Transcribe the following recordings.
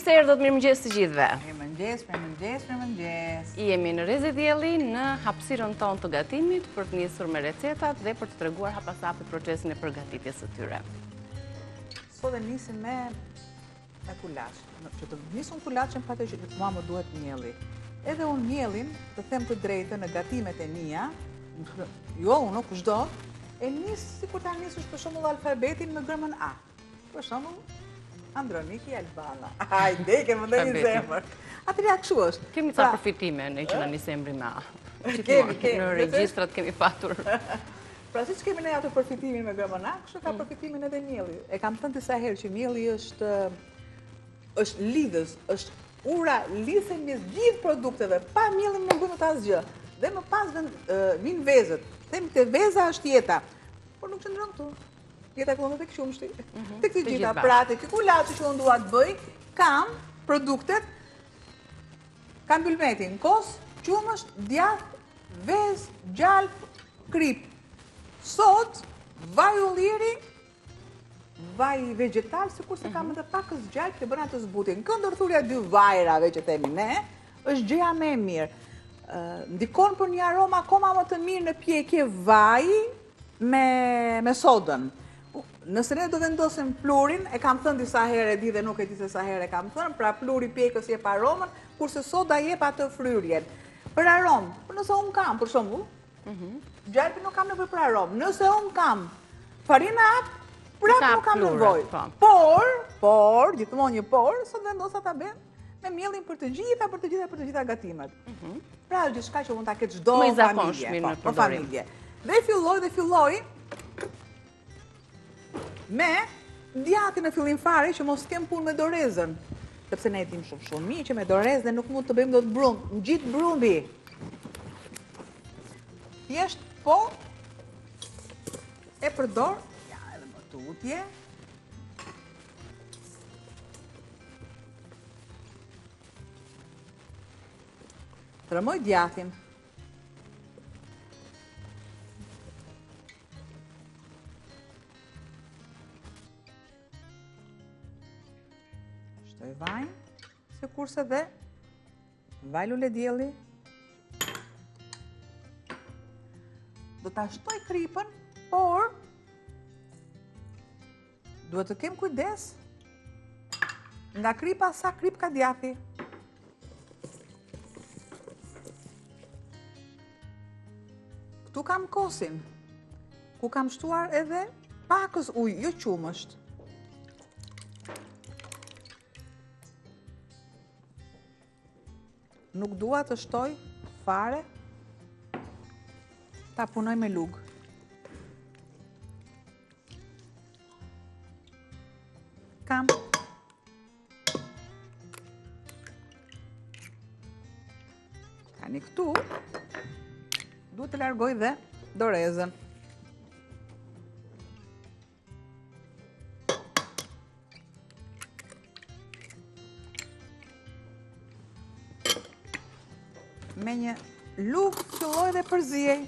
se erdhët, mirëmëngjes të gjithëve. Mirëmëngjes. Jemi në Reze Dielli në hapësirën tonë të gatimit për të nisur me recetat dhe për të treguar hapasapë procesin e përgatitjes së tyre. Sot e nisim me kulaç. Që të nisum kulaçin patë që mua më duhet mielli. Edhe unë mielin, të them të drejtën në gatimet e mia, jo unë, kushdo, e nis sikur ta nisësh për shembull alfabetin me gërmën A. Për shembull, Androniki Albana. Hajde, kemë ndonjë një zemër. Atëria kështu është. Kemi ca përfitime në që na nis emri me A. Kemi. Në regjistrat kemi patur. Pra siç kemi ne atë përfitimin me gërmën A, kështu ka përfitimin edhe mielli. E kam thënë disa herë që mielli është lidhës, është ura lidhse mes gjithë produkteve. Pa miellin nuk bëhet asgjë. Dhe më pas vin vezët. Themi te veza është jeta. Por nuk qëndron këtu. Jeta këllon dhe të këshumshti. Të këti gjitha prate, këtë kulaçi që unë dua të bëj, kam produktet, kam bylmetin, kos, qumësht, djath, vez, gjalp, krip. Sot, vaj ulliri, vaj vegetal, sikurse kam edhe pakës gjalp të bëna të zbutin. Këndërthurja 2 vajrave që themi ne, është gjëja me mirë. Ndikon për një aromë akoma më të mirë në pjekje vaj me sodën. Nëse ne do vendosim plurin, e kam thënë disa herë e di dhe nuk e di se sa herë e kam thënë, pra pluri pjekës jep aromën, kurse soda jep atë fryrjen. Për aromë, nëse unë kam, për shembull, gjalpi nuk kam nevojë për aromë. Nëse unë kam farinat, prap nuk kam nevojë. Por, gjithmonë një por, sot vendosa ta bëj me miellin për të gjitha gatimet. Pra është diçka që mund ta ketë çdo familje. Dhe filloj me djatin në fillim fare që mos kem punë me dorezën. Sepse ne e dim shumë mirë që me dorezën nuk mund të bëjmë dot brum, ngjit brumbi. Thjesht po e përdor, ja edhe më tutje. Tremoj djatin. Shtoj vajnë, se kurse dhe vaj lule dielli. Do ta shtoj kripën, por duhet të kem kujdes nga kripa sa krip ka djathi. Këtu kam kosin, ku kam shtuar edhe pakës ujë, jo qumësht. Nuk dua të shtoj fare, ta punoj me lugë. Kam. Tani këtu, duhet të largoj dhe dorezën. Me një lugë filloj dhe përzijej.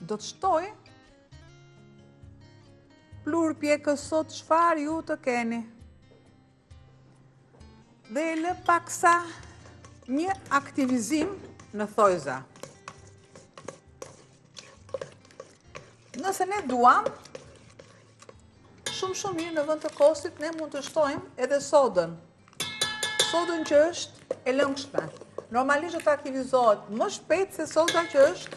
Do të shtoj plur pjekës sot çfarë ju të keni. Dhe e lë paksa një aktivizim në thojza. Nëse ne duam, shumë mirë në vend të kosit, ne mund të shtojmë edhe sodën. Sodën që është e lëngshme. Normalisht do të aktivizohet më shpejt se soda që është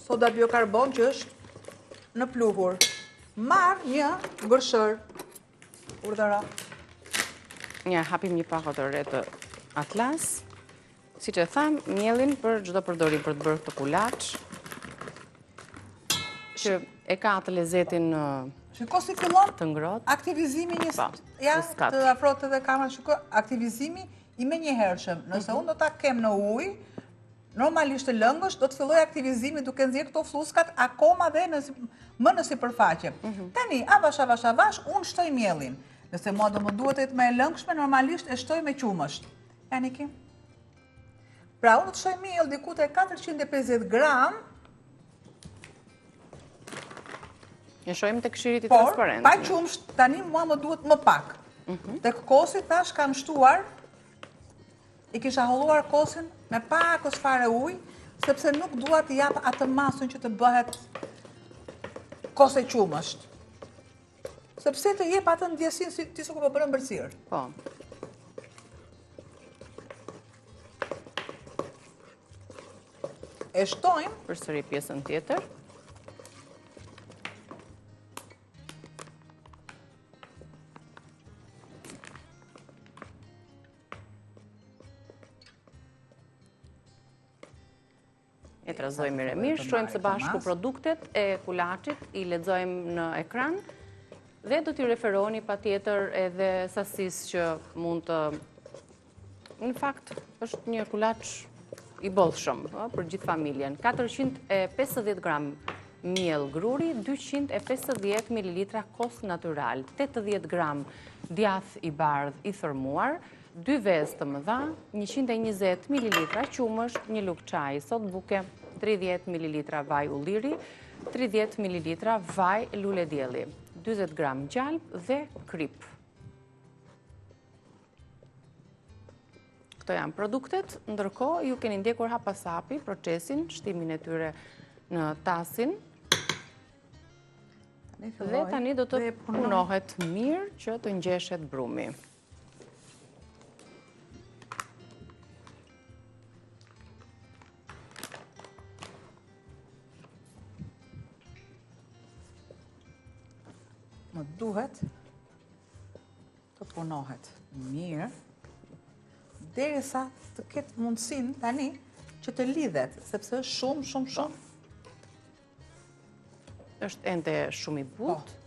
soda biokarbon që është në pluhur. Marr një gërshër. Urdhëra. Ja, hapim një pak të re të atlas. Siç e tham, mielin për çdo përdorim për të bërë këtë kulaç. Që e ka atë lezetin shiko si fillon të ngrohtë. Aktivizimi të afrohet edhe kamera, shiko aktivizimi i menjëhershëm. Nëse unë do ta kem në ujë, normalisht të lëngësh, do të filloj aktivizimi duke nxjerrë këto fluskat akoma dhe më në sipërfaqe. Tani, avash, unë shtoj mielin. Nëse mua do më duhet e të me e lëngshme, normalisht e shtoj me qumësht. E Tani Kim. Pra, unë të shoj miell diku te 450 gram, Ne shohim tek shiriti por, transparent. pa qumsht, tani mua më duhet më pak. Tek kosi tash kam shtuar, i kisha holluar kosin me pak ose fare ujë, sepse nuk dua të jap atë masën që të bëhet kos e qumësht. Sepse të jep atë ndjesin si ti s'u po bën ëmbëlsirë. Po. E shtojmë Përsëri pjesën tjetër. E trazojmë mirë, shohim së bashku produktet e kulaçit, i lexojmë në ekran dhe do t'i referoni patjetër edhe sasisë që mund të... Në fakt, është një kulaç i bollshëm për gjithë familjen. 450 gram miell gruri, 250 ml kos natyral, 80 gram djath i bardh i thërmuar, 2 vezë të mëdha, 120 ml qumësht, një lugë çaji sot buke, 30 ml vaj ulliri, 30 ml vaj lule dielli, 40 gram gjalp dhe krip. Këto janë produktet, ndërkohë ju keni ndjekur hapasapi procesin, shtimin e tyre në tasin. Dhe tani do të punohet mirë që të ngjeshet brumi. më duhet të punohet mirë, derisa të ketë mundësin tani që të lidhet, sepse është shumë. Është ende shumë i butë,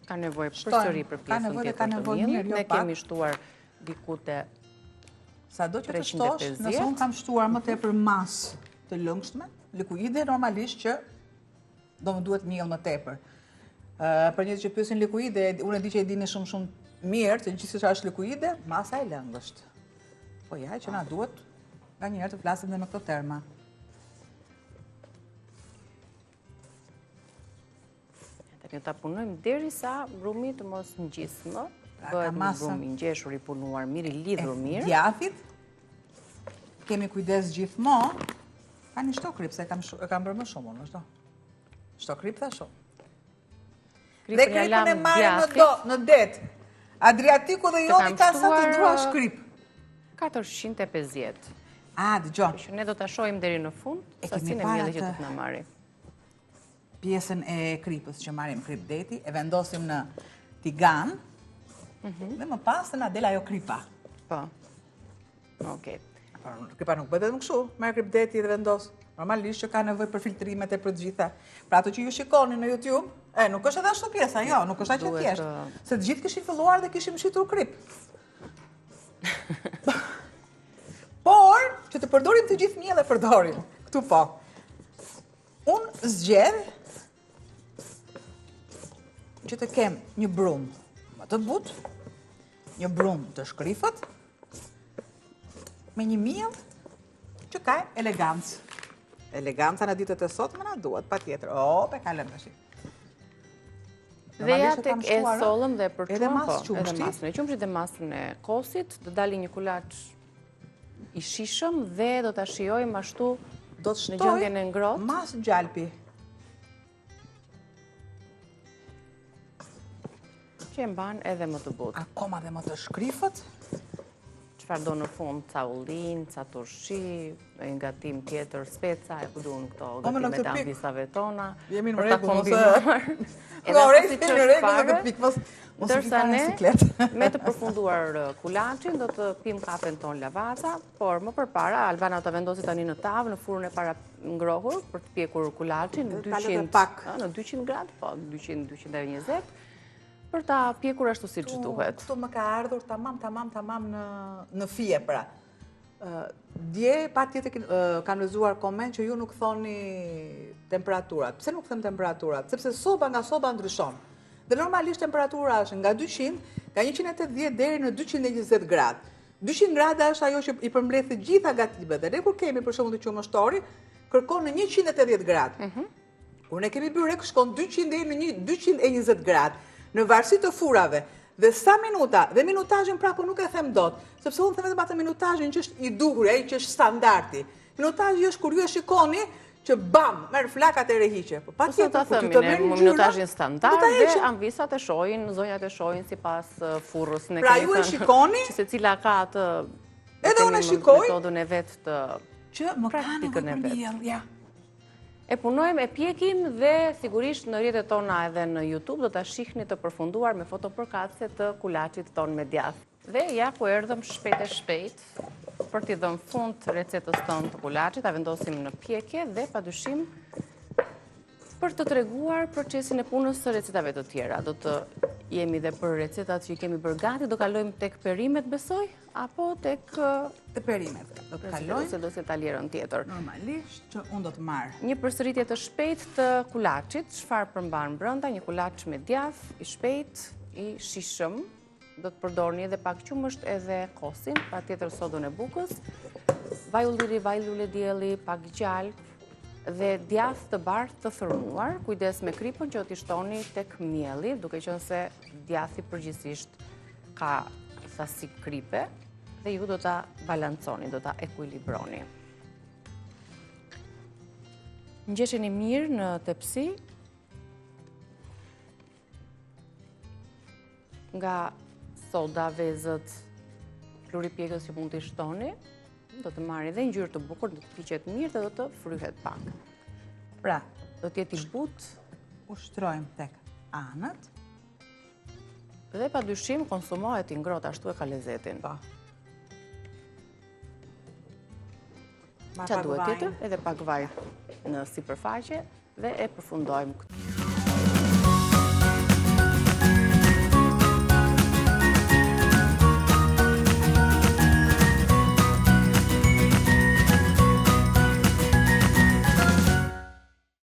ka nevojë përsëri për pjesën tjetër të miellit. Ne kemi shtuar diku te 350. Sado që të shtosh, nëse unë kam shtuar më tepër masë të lëngshme, likuide normalisht që do më duhet miell më tepër. Për njëtë që pyesin likuide, unë e di që e dini shumë mirë, që gjithë që është likuide, masa e lëngësht. Po ja, që na duhet nga njerë të flasim dhe me këto terma. Ne ta punojmë derisa brumi të mos ngjisë më, bëhet një brum i ngjeshur, i punuar mirë, i lidhur mirë. Djathit, kemi kujdes gjithmonë, ka një shto krip, se e kam bërë më shumë unë, shto. Shto krip tha shumë. Dhe kripën e marrim në det. Adriatiku dhe joni ka sa të dua shkrip. 450. Dëgjon. Që ne do ta shohim deri në fund, sasinë e miellit që do të na marri. Pjesën e kripës që marrim krip deti, e vendosim në tigan, dhe më pas të na del ajo kripa. Po. Okej. Kripa nuk bëhet vetëm kështu, merr krip deti dhe vendos. Normalisht që ka nevojë për filtrimet e për të gjitha. Pra ato që ju shikoni në YouTube, nuk është edhe ashtu pjesa, jo, nuk është aq e thjeshtë. Se të gjithë kishin filluar dhe kishim shitur krip. Por, që të përdorim të gjithë miellet e përdorim. Këtu po. Unë zgjedh që të kem një brum më të butë, një brum të shkrifët, me një miell që ka elegancë. Eleganca në ditët e sot më na duhet, patjetër. Pe kalem tash. Dhe ja tek e sollëm dhe për edhe masë masën e qumshit dhe masën e kosit, do dali një kulaç i shishëm dhe do ta shijojmë ashtu në gjendjen e ngrohtë. Mas gjalpi. Që e mban edhe më të butë. Akoma dhe më të shkrifët. Çfarë do në fund, ca ullin, ca turshi, gatim tjetër, speca, e ku duhen këto gatimet e ambisave tona. Jemi në rregull, Ndërsa ne, me të përfunduar kulaçin, do të pim kafen ton lavaza, por më përpara, Albana të vendosi tani në tavë, në furrën e para ngrohur, për të pjekur kulaçin në 200 gradë, po, 200-220, për ta pjekur ashtu si që duhet. Këtu më ka ardhur tamam në fije, pra. Dje, pa tjetë kam lexuar koment që ju nuk thoni temperaturat. Pse nuk them temperaturat? Sepse soba nga soba ndryshon. Dhe normalisht temperatura është nga 200, nga 180 deri në 220 gradë. 200 grada është ajo që i përmbledh të gjitha gatimet. Dhe ne kur kemi për shembull të qumështori, kërkon në 180 gradë. Kur ne kemi byrek shkon 200 deri në 220 gradë, në varësi të furave. Dhe sa minuta, dhe minutazhin prapë nuk e them dot, sepse unë them vetëm atë minutazhin që është i duhur, ai që është standardi. Minutazhi është kur ju e shikoni që bam, merr flakat e rehiqe. Po patjetër të themi minutazhin standard dhe anvisat e shohin, zonjat e shohin sipas furrës. Pra ju e shikoni, që secila ka atë edhe unë e shikoj metodën e vet të që më kanë për miell, ja. E punojmë, e pjekim dhe sigurisht në rrjetet tona edhe në YouTube do ta shihni të përfunduar me fotopërkatëse të kulaçit ton me djath. Dhe ja ku erdhëm shpejt e shpejt për t'i dhënë fund recetës tonë të kulaçit, ta vendosim në pjekje dhe padyshim për të treguar procesin e punës së recetave të tjera. Do të jemi dhe për recetat që i kemi bërë gati, do kalojmë tek perimet, besoj, apo tek perimet. Do të kalojmë se do të talierën tjetër. Normalisht që unë do të marr një përsëritje të shpejtë të kulaçit, çfarë përmban brenda, një kulaç me djath, i shpejtë, i shishëm. Do të përdorni edhe pak qumësht edhe kosin, patjetër sodën e bukës, vaj ulliri, vaj lule dielli, pak gjalp dhe djath të bardhë të thërmuar. Kujdes me kripën që do t'i shtoni tek mielli, duke qenë se djathi përgjithsisht ka sasi kripe dhe ju do ta balanconi, do ta ekuilibroni. Ngjesheni mirë në tepsi nga soda, vezët, kluri pjekës që mund t'i shtoni, do të marrë edhe ngjyrë të bukur, do të piqet mirë dhe do të fryhet pak. Pra, do të jetë i butë, ushtrojmë tek anët dhe padyshim konsumohet i ngrohtë, ashtu e ka lezetin. Po. Çfarë duhet tjetër? Edhe pak vaj në sipërfaqe dhe e përfundojmë këtë.